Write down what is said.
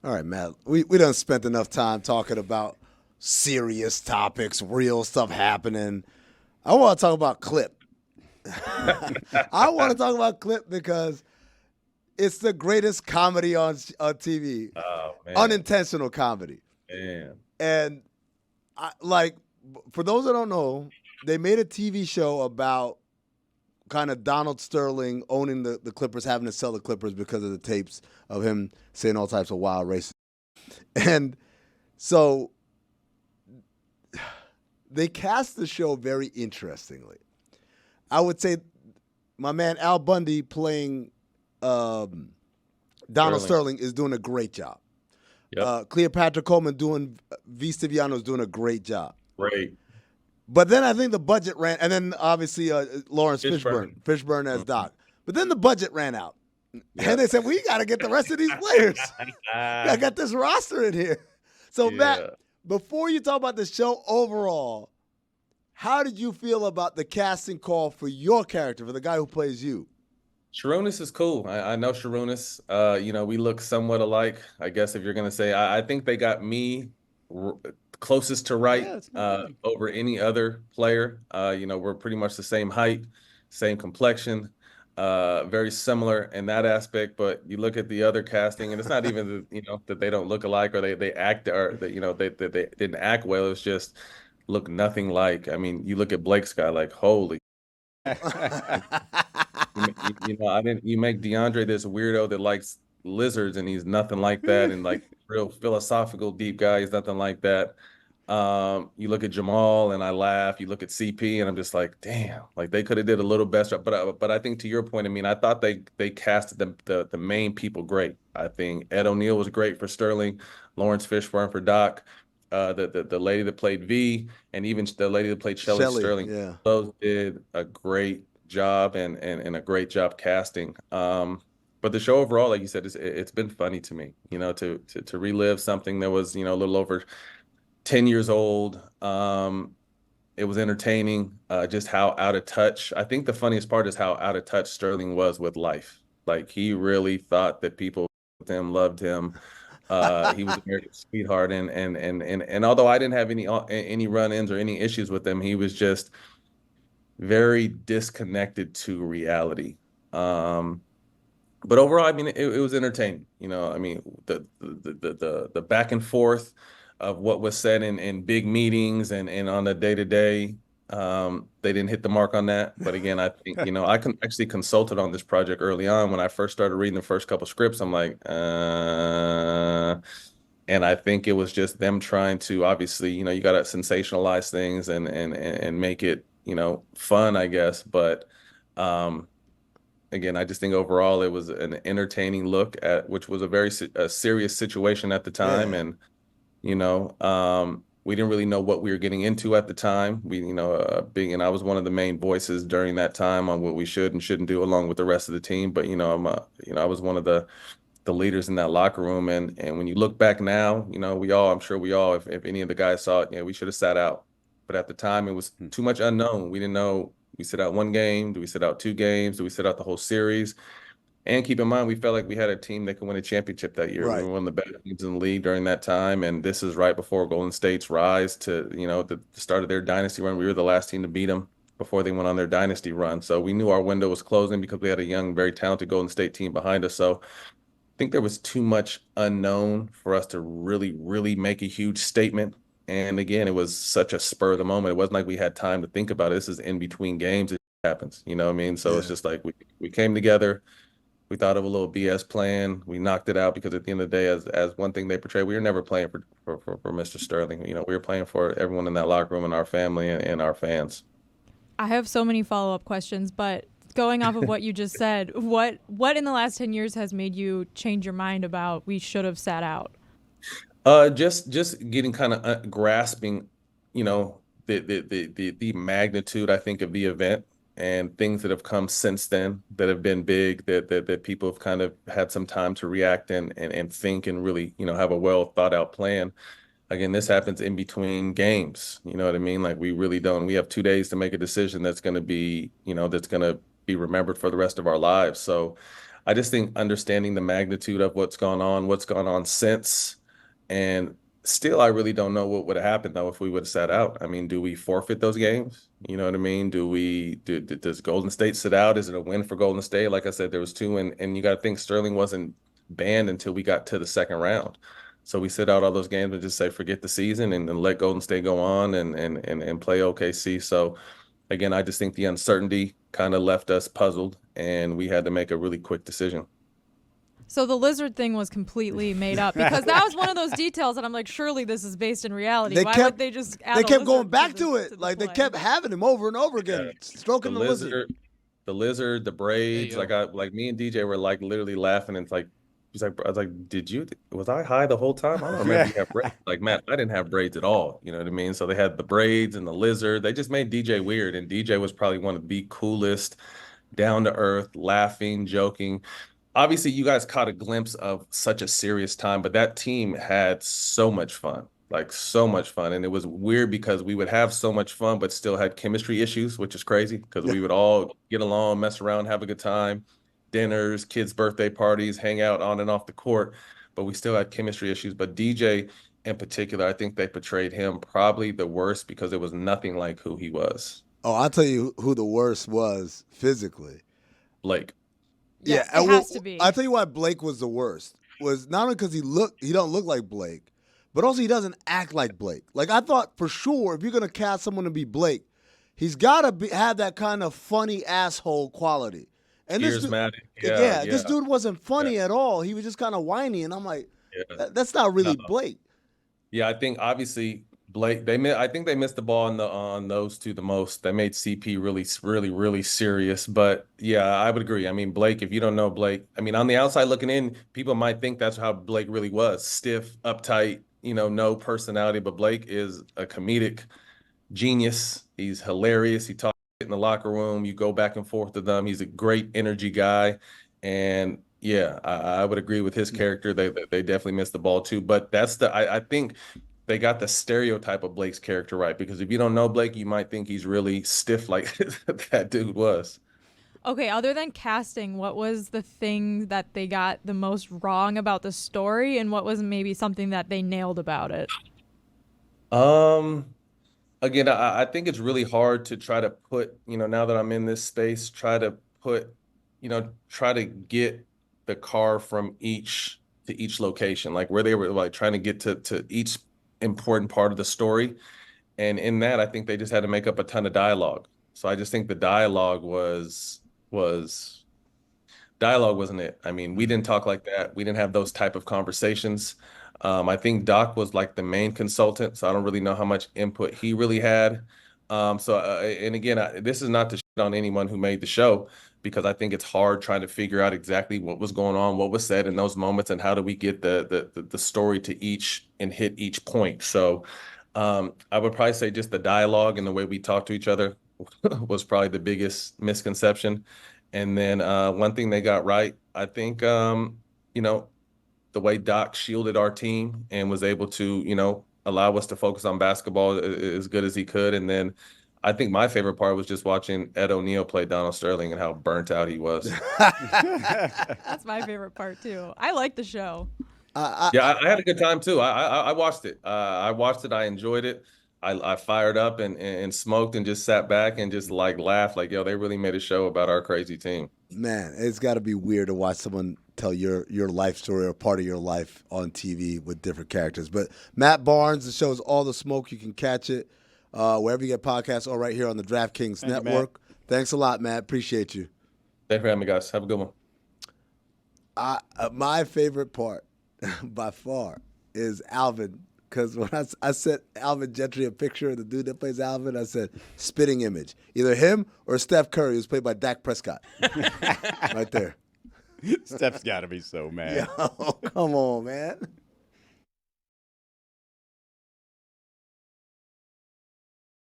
All right, Matt. We done spent enough time talking about serious topics, real stuff happening. I want to talk about Clip. I want to talk about Clip because it's the greatest comedy on TV, Oh man, unintentional comedy. man, And like, for those that don't know, they made a TV show about kind of Donald Sterling owning the Clippers, having to sell the Clippers because of the tapes of him saying all types of wild racist. And so they cast the show very interestingly. I would say my man Al Bundy playing um, Donald Sterling. Sterling is doing a great job. Yep, Cleopatra Coleman doing V. Stiviano is doing a great job. great. But then I think the budget ran, and then obviously Lawrence Fishburne. Fishburne as Mhm. Doc. But then the budget ran out, and Yep. they said we got to get the rest of these players. We got to get this roster in here. So Matt, Yeah. before you talk about the show overall, how did you feel about the casting call for your character, for the guy who plays you? Sharonis is cool. I know Sharonis. We look somewhat alike. I guess if you're gonna say, I think they got me r closest to right Yeah, it's no problem. over any other player. We're pretty much the same height, same complexion, very similar in that aspect. But you look at the other casting, and it's not even that they don't look alike or they act or that they didn't act well. It's just look nothing like. I mean, you look at Blake's guy, like holy. I didn't. You make DeAndre this weirdo that likes lizards, and he's nothing like that. And like real philosophical, deep guy, he's nothing like that. You look at Jamal, and I laugh. You look at CP, and I'm just like, damn, like they could have did a little better. But I think to your point, I mean, I thought they casted the main people great. I think Ed O'Neill was great for Sterling, Lawrence Fishburne for Doc. The lady that played V, and even the lady that played Shelley Shelly, Sterling, yeah. those did a great job and a great job casting. But the show overall, like you said, it's been funny to me, to relive something that was, a little over 10 years old. It was entertaining, just how out of touch. I think the funniest part is how out of touch Sterling was with life. Like he really thought that people with him loved him. He was a American sweetheart, and although I didn't have any run-ins or any issues with him, he was just very disconnected to reality. Um, but overall, I mean, it was entertaining. I mean, the back and forth of what was said in big meetings and on the day to day, they didn't hit the mark on that. But again, I think I actually consulted on this project early on when I first started reading the first couple scripts. I'm like, and I think it was just them trying to obviously, you got to sensationalize things and make it, fun, I guess. But um, again, I just think overall it was an entertaining look at which was a serious situation at the time, Yeah. and we didn't really know what we were getting into at the time. Being and I was one of the main voices during that time on what we should and shouldn't do, along with the rest of the team. But I was one of the leaders in that locker room. And when you look back now, I'm sure we all, if any of the guys saw it, we should have sat out. But at the time, it was too much unknown. We didn't know, we sit out one game, do we sit out two games, do we sit out the whole series? And keep in mind, we felt like we had a team that could win a championship that year. We Right. were one of the better teams in the league during that time. And this is right before Golden State's rise to, the start of their dynasty run. We were the last team to beat them before they went on their dynasty run. So we knew our window was closing because we had a young, very talented Golden State team behind us. So think there was too much unknown for us to really, really make a huge statement. And again, it was such a spur of the moment. It wasn't like we had time to think about it. This is in between games. It happens. You know what I mean? So it's Yeah. just like we came together. We thought of a little BS plan. We knocked it out because at the end of the day, as one thing they portray, we were never playing for Mr. Sterling. We were playing for everyone in that locker room and our family and our fans. I have so many follow-up questions, but going off of what you just said, what in the last 10 years has made you change your mind about we should have sat out? Just getting kind of grasping, you know, the magnitude, I think, of the event and things that have come since then that have been big that people have kind of had some time to react and think and really, have a well thought out plan. Again, this happens in between games. You know what I mean? Like we really don't. We have 2 days to make a decision that's going to be remembered for the rest of our lives. So I just think understanding the magnitude of what's gone on since, and still, I really don't know what would have happened though if we would have sat out. I mean, do we forfeit those games? You know what I mean? Does Golden State sit out? Is it a win for Golden State? Like I said, there was two, and you got to think Sterling wasn't banned until we got to the second round. So we sit out all those games and just say forget the season and let Golden State go on and play OKC. So again, I just think the uncertainty kind of left us puzzled, and we had to make a really quick decision. So the lizard thing was completely made up because that was one of those details that I'm like, surely this is based in reality. Why would they just add They a kept going lizard back to to it. the Like they play? kept having him over and over again, stroking the lizard. The lizard, the braids. Like me and DJ were like literally laughing. And it's like, I was like, was I high the whole time? I don't remember you have braids. Like, Matt, I didn't have braids at all. You know what I mean? So they had the braids and the lizard. They just made DJ weird. And DJ was probably one of the coolest, down to earth, laughing, joking. Obviously, you guys caught a glimpse of such a serious time, but that team had so much fun, like so much fun. And it was weird because we would have so much fun, but still had chemistry issues, which is crazy because we would all get along, mess around, have a good time, dinners, kids' birthday parties, hang out on and off the court, but we still had chemistry issues. But DJ in particular, I think they portrayed him probably the worst because it was nothing like who he was. Oh, I'll tell you who the worst was physically. Blake. Yes, yeah, it has to be. I'll tell you why Blake was the worst. Was not only because he don't look like Blake, but also he doesn't act like Blake. Like I thought for sure, if you're gonna cast someone to be Blake, he's gotta have that kind of funny asshole quality. And charismatic. This dude wasn't funny at all. He was just kind of whiny, and I'm like, that's not really Blake. Yeah, I think obviously Blake. I think they missed the ball on those two the most. They made CP really serious. But yeah, I would agree. I mean, Blake. If you don't know Blake, I mean, on the outside looking in, people might think that's how Blake really was: stiff, uptight, no personality. But Blake is a comedic genius. He's hilarious. He talks in the locker room. You go back and forth with them. He's a great energy guy, and yeah, I would agree with his character. They definitely missed the ball too. But I think they got the stereotype of Blake's character right, because if you don't know Blake, you might think he's really stiff like that dude was. Okay, other than casting, what was the thing that they got the most wrong about the story, and what was maybe something that they nailed about it? Again, I think it's really hard to try to put, now that I'm in this space, try to get the car from each location, like where they were like trying to get to each important part of the story. And in that, I think they just had to make up a ton of dialogue. So I just think the dialogue dialogue wasn't it. I mean, we didn't talk like that. We didn't have those type of conversations. I think Doc was like the main consultant, so I don't really know how much input he really had. And again, this is not to shit on anyone who made the show, because I think it's hard trying to figure out exactly what was going on, what was said in those moments, and how do we get the story to each and hit each point. So I would probably say just the dialogue and the way we talk to each other was probably the biggest misconception. And then one thing they got right, I think, the way Doc shielded our team and was able to, allow us to focus on basketball as good as he could. And then I think my favorite part was just watching Ed O'Neill play Donald Sterling and how burnt out he was. That's my favorite part too. I like the show. I had a good time too. I watched it. I enjoyed it. I fired up and smoked and just sat back and just like laughed like, yo, they really made a show about our crazy team. Man, it's got to be weird to watch someone tell your life story or part of your life on TV with different characters. But Matt Barnes, the show is All the Smoke. You can catch it wherever you get podcasts, or right here on the DraftKings Network. Thanks a lot, Matt. Appreciate you. Thanks for having me, guys. Have a good one. My favorite part by far is Alvin, because when I sent Alvin Gentry a picture of the dude that plays Alvin, I said, spitting image. Either him or Steph Curry, who's played by Dak Prescott. Right there. Steph's got to be so mad. Yo, come on, man.